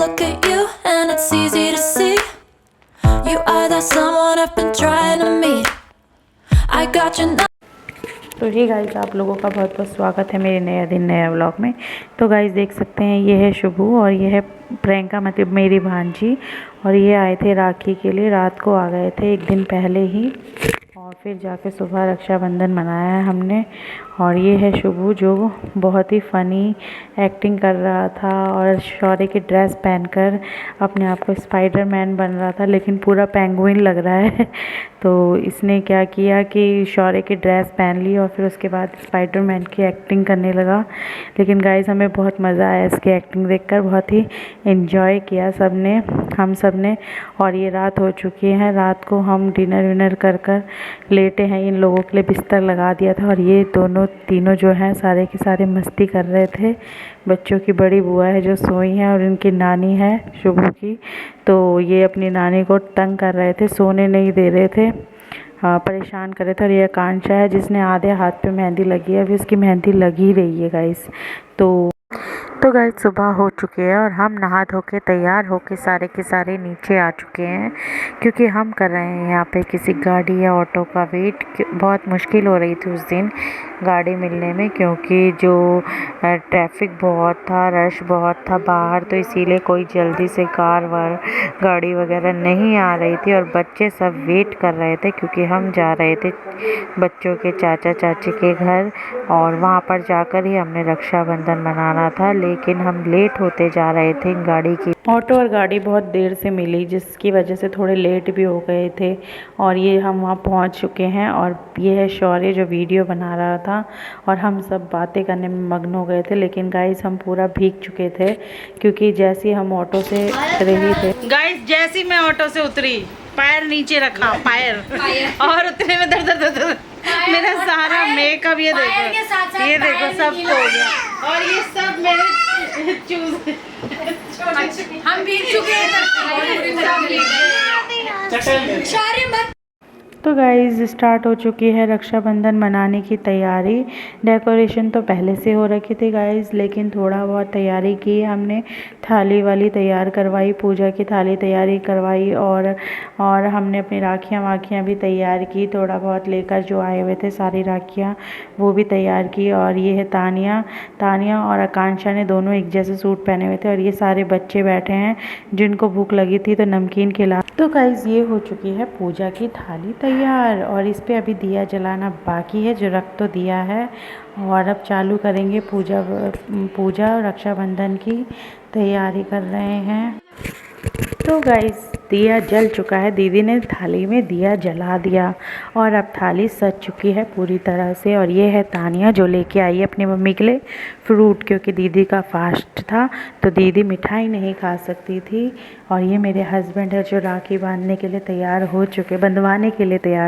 look at you and it's easy to see you are that someone I've been trying to meet. I got your number. तो hey guys, आप लोगों का बहुत बहुत स्वागत है मेरे नया दिन नया व्लॉग में। तो गाइस देख सकते हैं, ये है शुभू और ये है प्रियंका, मतलब मेरी भांजी। और ये आए थे राखी के लिए, रात को आ गए थे एक दिन पहले ही, और फिर जाके सुबह रक्षाबंधन मनाया है हमने। और ये है शुभू, जो बहुत ही फ़नी एक्टिंग कर रहा था और शौर्य की ड्रेस पहनकर अपने आप को स्पाइडरमैन बन रहा था, लेकिन पूरा पेंगुइन लग रहा है। तो इसने क्या किया कि शौर्य की ड्रेस पहन ली और फिर उसके बाद स्पाइडरमैन की एक्टिंग करने लगा। लेकिन गाइस हमें बहुत मज़ा आया इसकी एक्टिंग देखकर, बहुत ही एंजॉय किया हम सब ने। और ये रात हो चुकी है, रात को हम डिनर विनर कर लेटे हैं। इन लोगों के लिए बिस्तर लगा दिया था और ये तीनों जो हैं सारे के सारे मस्ती कर रहे थे। बच्चों की बड़ी बुआ है जो सोई है और इनकी नानी है शुभू की, तो ये अपनी नानी को तंग कर रहे थे, सोने नहीं दे रहे थे, परेशान कर रहे थे। और ये आकांक्षा है जिसने आधे हाथ पे मेहंदी लगी है, अभी उसकी मेहंदी लगी रही है गाइस। तो गाइस सुबह हो चुकी है और हम नहा धो के तैयार होके सारे के सारे नीचे आ चुके हैं, क्योंकि हम कर रहे हैं यहाँ पे किसी गाड़ी या ऑटो का वेट। बहुत मुश्किल हो रही थी उस दिन गाड़ी मिलने में, क्योंकि जो ट्रैफिक बहुत था, रश बहुत था बाहर, तो इसीलिए कोई जल्दी से कार वार गाड़ी वगैरह नहीं आ रही थी। और बच्चे सब वेट कर रहे थे क्योंकि हम जा रहे थे बच्चों के चाचा चाची के घर, और वहाँ पर जाकर ही हमने रक्षाबंधन मनाना था। लेकिन हम लेट होते जा रहे थे गाड़ी की, ऑटो और गाड़ी बहुत देर से मिली, जिसकी वजह से थोड़े लेट भी हो गए थे। और ये हम वहाँ पहुँच चुके हैं और ये है शौर्य जो वीडियो बना रहा था, और हम सब बातें करने में मग्न हो गए थे। लेकिन गाइस हम पूरा भीग चुके थे, क्योंकि जैसे ही हम ऑटो से उतरे ही थे गाइस, जैसे मैं ऑटो से उतरी, पैर नीचे रखा, पैर और उतने में दर मेरा सारा मेकअप ये देखो सब खो गया। और ये सब मेरे चूज हम भीग चुके हैं। तो गाइज़ स्टार्ट हो चुकी है रक्षाबंधन मनाने की तैयारी। डेकोरेशन तो पहले से हो रखी थी गाइज़, लेकिन थोड़ा बहुत तैयारी की हमने। थाली वाली तैयार करवाई, पूजा की थाली तैयारी करवाई, और हमने अपनी राखियाँ वाखियाँ भी तैयार की, थोड़ा बहुत लेकर जो आए हुए थे सारी राखियाँ वो भी तैयार की। और ये है तानिया और आकांक्षा ने दोनों एक जैसे सूट पहने हुए थे, और ये सारे बच्चे बैठे हैं जिनको भूख लगी थी तो नमकीन खिला। तो गाइज़ ये हो चुकी है पूजा की थाली तैयार, और इस पे अभी दिया जलाना बाकी है, जो रख तो दिया है। और अब चालू करेंगे पूजा रक्षाबंधन की तैयारी कर रहे हैं। तो गाइस दिया जल चुका है, दीदी ने थाली में दिया जला दिया और अब थाली सज चुकी है पूरी तरह से। और ये है तानिया जो लेके आई है अपनी मम्मी के लिए फ्रूट, क्योंकि दीदी का फास्ट था तो दीदी मिठाई नहीं खा सकती थी। और ये मेरे हस्बैंड है जो राखी बंधवाने के लिए तैयार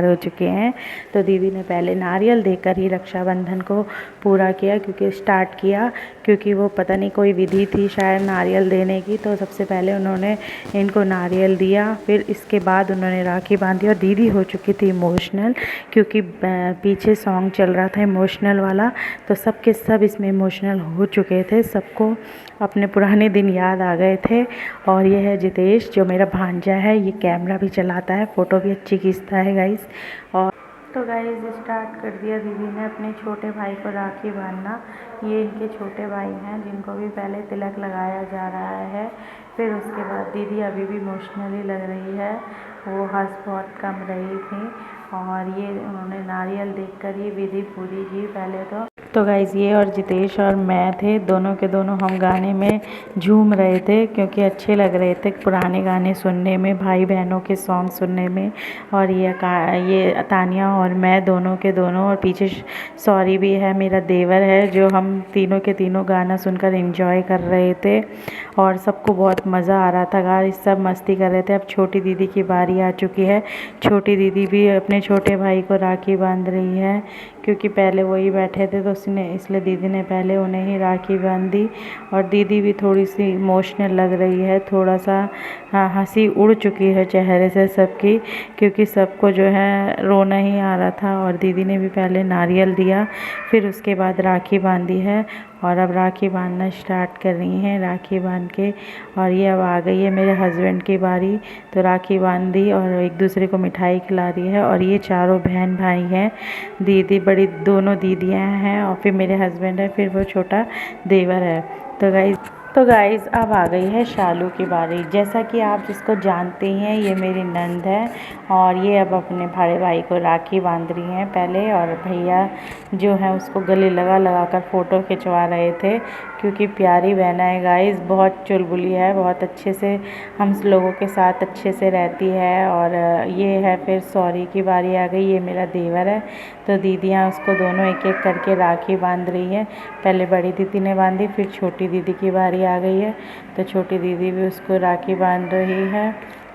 हो चुके हैं। तो दीदी ने पहले नारियल देकर ही रक्षाबंधन को पूरा किया, क्योंकि वो पता नहीं कोई विधि थी शायद नारियल देने की, तो सबसे पहले उन्होंने इनको नारियल दिया, फिर इसके बाद उन्होंने राखी बांधी। और दीदी हो चुकी थी इमोशनल, क्योंकि पीछे सॉन्ग चल रहा था इमोशनल वाला, तो सब के सब इसमें इमोशनल हो चुके थे, सबको अपने पुराने दिन याद आ गए थे। और ये है जितेश जो मेरा भांजा है, ये कैमरा भी चलाता है, फ़ोटो भी अच्छी खींचता है गाइस। और तो गाइस स्टार्ट कर दिया दीदी ने अपने छोटे भाई को राखी बांधना। ये इनके छोटे भाई हैं जिनको भी पहले तिलक लगाया जा रहा है। फिर उसके बाद दीदी अभी भी इमोशनली लग रही है, वो हंस बहुत कम रही थी। और ये उन्होंने नारियल देखकर ही विधि पूरी की पहले तो गाइज़ ये और जितेश और मैं थे, दोनों के दोनों हम गाने में झूम रहे थे, क्योंकि अच्छे लग रहे थे पुराने गाने सुनने में, भाई बहनों के सॉन्ग सुनने में। और ये तानिया और मैं दोनों के दोनों, और पीछे सॉरी भी है मेरा देवर है, जो हम तीनों के तीनों गाना सुनकर एंजॉय कर रहे थे। और सबको बहुत मज़ा आ रहा था गाइस, सब मस्ती कर रहे थे। अब छोटी दीदी की बारी आ चुकी है, छोटी दीदी भी अपने छोटे भाई को राखी बांध रही है, क्योंकि पहले वही बैठे थे तो इसलिए दीदी ने पहले उन्हें ही राखी बांधी। और दीदी भी थोड़ी सी इमोशनल लग रही है, थोड़ा सा हंसी उड़ चुकी है चेहरे से सबकी, क्योंकि सबको जो है रोना ही आ रहा था। और दीदी ने भी पहले नारियल दिया, फिर उसके बाद राखी बांधी है। और अब राखी बांधना स्टार्ट कर रही हैं। राखी बांध के और ये अब आ गई है मेरे हस्बैंड की बारी, तो राखी बांध दी और एक दूसरे को मिठाई खिला रही है। और ये चारों बहन भाई हैं, दीदी बड़ी दोनों दीदियाँ हैं और फिर मेरे हस्बैंड है, फिर वो छोटा देवर है। तो गाइज़ अब आ गई है शालू की बारी। जैसा कि आप जिसको जानते हैं, ये मेरी नंद है और ये अब अपने बड़े भाई को राखी बांध रही हैं पहले, और भैया जो है उसको गले लगा लगा कर फ़ोटो खिंचवा रहे थे, क्योंकि प्यारी बहना है गाइज़, बहुत चुलबुली है, बहुत अच्छे से हम लोगों के साथ अच्छे से रहती है। और ये है फिर सॉरी की बारी आ गई, ये मेरा देवर है। तो दीदियाँ उसको दोनों एक एक करके राखी बांध रही हैं। पहले बड़ी दीदी ने बांधी, फिर छोटी दीदी की बारी आ गई है, तो छोटी दीदी भी उसको राखी बांध रही है।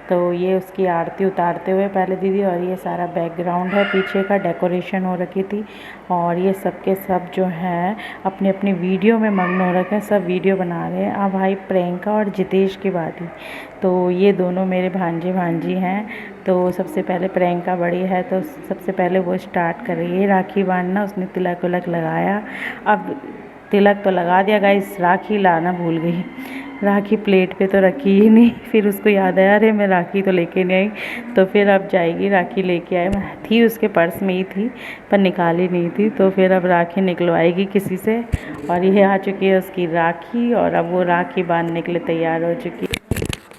तो ये उसकी आरती उतारते हुए पहले दीदी, और ये सारा बैकग्राउंड है, पीछे का डेकोरेशन हो रखी थी। और ये सब के सब जो हैं अपनी अपनी वीडियो में मग्न हो रखे हैं, सब वीडियो बना रहे हैं। अब भाई प्रियंका और जितेश की बारी, तो ये दोनों मेरे भांजे भांजी हैं। तो सबसे पहले प्रियंका बड़ी है, तो सबसे पहले वो स्टार्ट कर रही है राखी बांधना। उसने तिलक विलक लगाया, अब तिलक तो लगा दिया गाइस, राखी लाना भूल गई। राखी प्लेट पे तो रखी ही नहीं, फिर उसको याद आया अरे मैं राखी तो लेके नहीं आई, तो फिर अब जाएगी राखी लेके आए। थी उसके पर्स में ही थी पर निकाली नहीं थी, तो फिर अब राखी निकलवाएगी किसी से। और ये आ चुकी है उसकी राखी, और अब वो राखी बांधने के लिए तैयार हो चुकी है।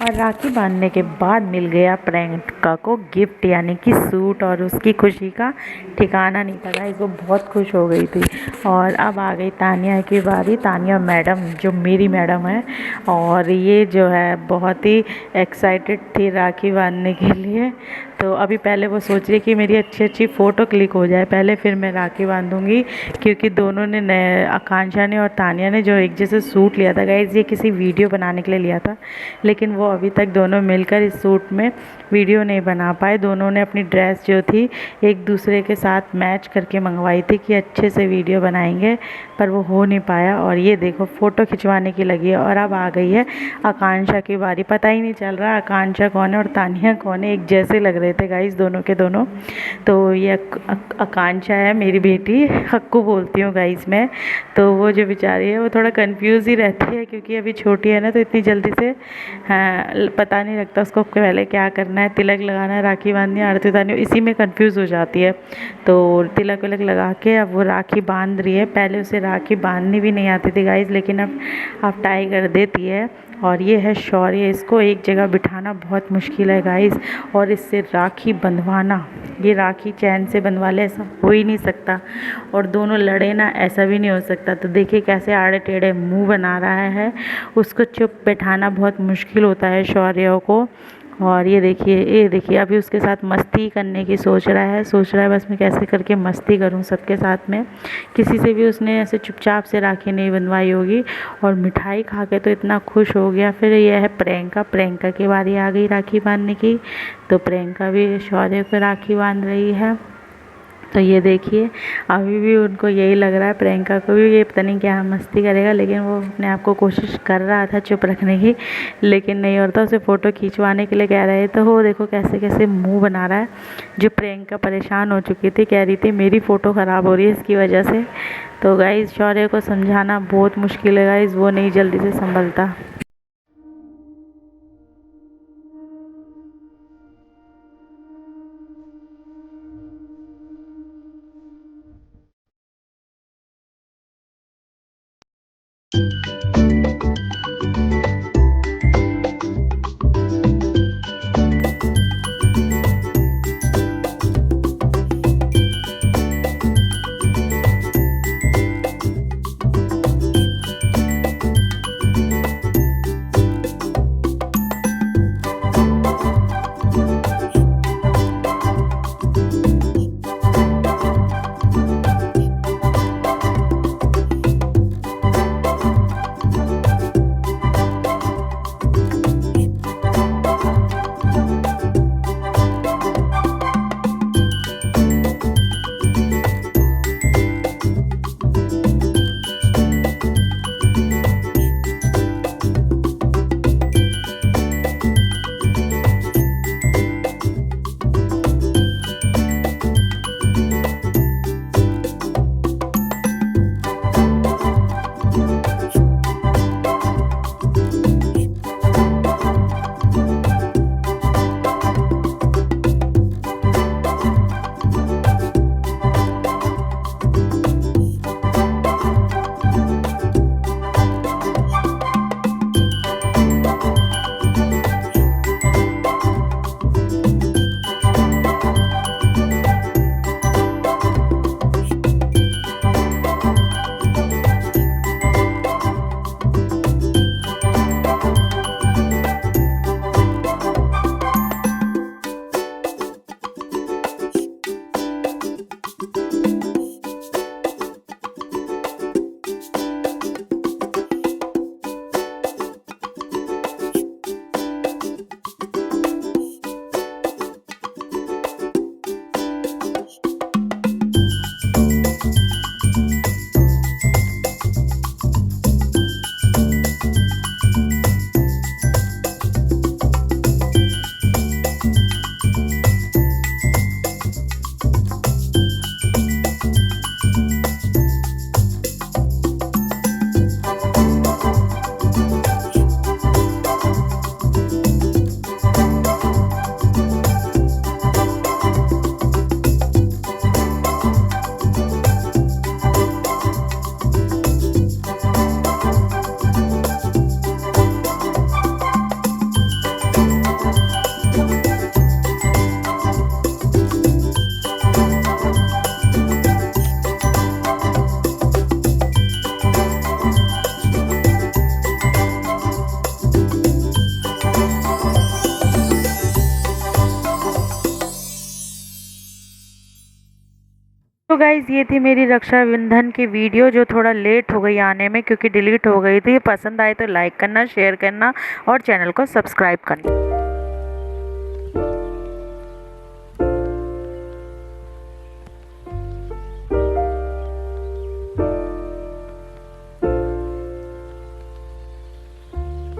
और राखी बांधने के बाद मिल गया प्रियंका को गिफ्ट, यानी कि सूट, और उसकी खुशी का ठिकाना नहीं था गाइस, वो बहुत खुश हो गई थी। और अब आ गई तानिया की बारी। तानिया मैडम जो मेरी मैडम है, और ये जो है बहुत ही एक्साइटेड थी राखी बांधने के लिए। तो अभी पहले वो सोच रही कि मेरी अच्छी अच्छी फ़ोटो क्लिक हो जाए पहले, फिर मैं राखी बांधूंगी, क्योंकि दोनों ने नए, आकांक्षा ने और तानिया ने जो एक जैसे सूट लिया था गाइस, ये किसी वीडियो बनाने के लिए लिया था, लेकिन वो अभी तक दोनों मिलकर इस सूट में वीडियो नहीं बना पाए। दोनों ने अपनी ड्रेस जो थी एक दूसरे के साथ मैच करके मंगवाई थी कि अच्छे से वीडियो बनाएंगे, पर वो हो नहीं पाया। और ये देखो फ़ोटो खिंचवाने की लगी है। और अब आ गई है आकांक्षा की बारी। पता ही नहीं चल रहा आकांक्षा कौन है और तानिया कौन है, एक जैसे लग रहे थे गाइस दोनों के दोनों। तो ये आकांक्षा है मेरी बेटी, हक्कू बोलती हूँ गाइस मैं। तो वो जो बेचारी है वो थोड़ा कंफ्यूज ही रहती है, क्योंकि अभी छोटी है ना, तो इतनी जल्दी से हाँ पता नहीं लगता उसको पहले क्या करना है, तिलक लगाना है, राखी बांधनी है, आरती उतारनी है, इसी में कंफ्यूज हो जाती है। तो तिलक विलक लगा के अब वो राखी बांध रही है। पहले उसे राखी बांधनी भी नहीं आती थी गाइस, लेकिन अब ट्राई कर देती है। और ये है शौर्य, इसको एक जगह बिठाना बहुत मुश्किल है गाइस, और इससे राखी बंधवाना, ये राखी चैन से बंधवा ले ऐसा हो ही नहीं सकता, और दोनों लड़े ना ऐसा भी नहीं हो सकता। तो देखिए कैसे आड़े टेढ़े मुंह बना रहा है, उसको चुप बैठाना बहुत मुश्किल होता है शौर्य को। और ये देखिए अभी उसके साथ मस्ती करने की सोच रहा है बस मैं कैसे करके मस्ती करूं सबके साथ में। किसी से भी उसने ऐसे चुपचाप से राखी नहीं बंधवाई होगी, और मिठाई खा के तो इतना खुश हो गया। फिर ये है प्रियंका की बारी आ गई राखी बांधने की। तो प्रियंका भी शौर्य को राखी बांध रही है। तो ये देखिए अभी भी उनको यही लग रहा है, प्रियंका को भी ये पता नहीं क्या मस्ती करेगा, लेकिन वो अपने आप को कोशिश कर रहा था चुप रखने की, लेकिन नहीं होता। उसे फ़ोटो खींचवाने के लिए कह रहे तो वो देखो कैसे कैसे मुंह बना रहा है। जो प्रियंका परेशान हो चुकी थी, कह रही थी मेरी फ़ोटो ख़राब हो रही है इसकी वजह से। तो गाइस शौर्य को समझाना बहुत मुश्किल है गाइस, वो नहीं जल्दी से संभलता। तो गाइज़ ये थी मेरी रक्षाबंधन की वीडियो जो थोड़ा लेट हो गई आने में क्योंकि डिलीट हो गई थी। पसंद आए तो लाइक करना, शेयर करना और चैनल को सब्सक्राइब करना।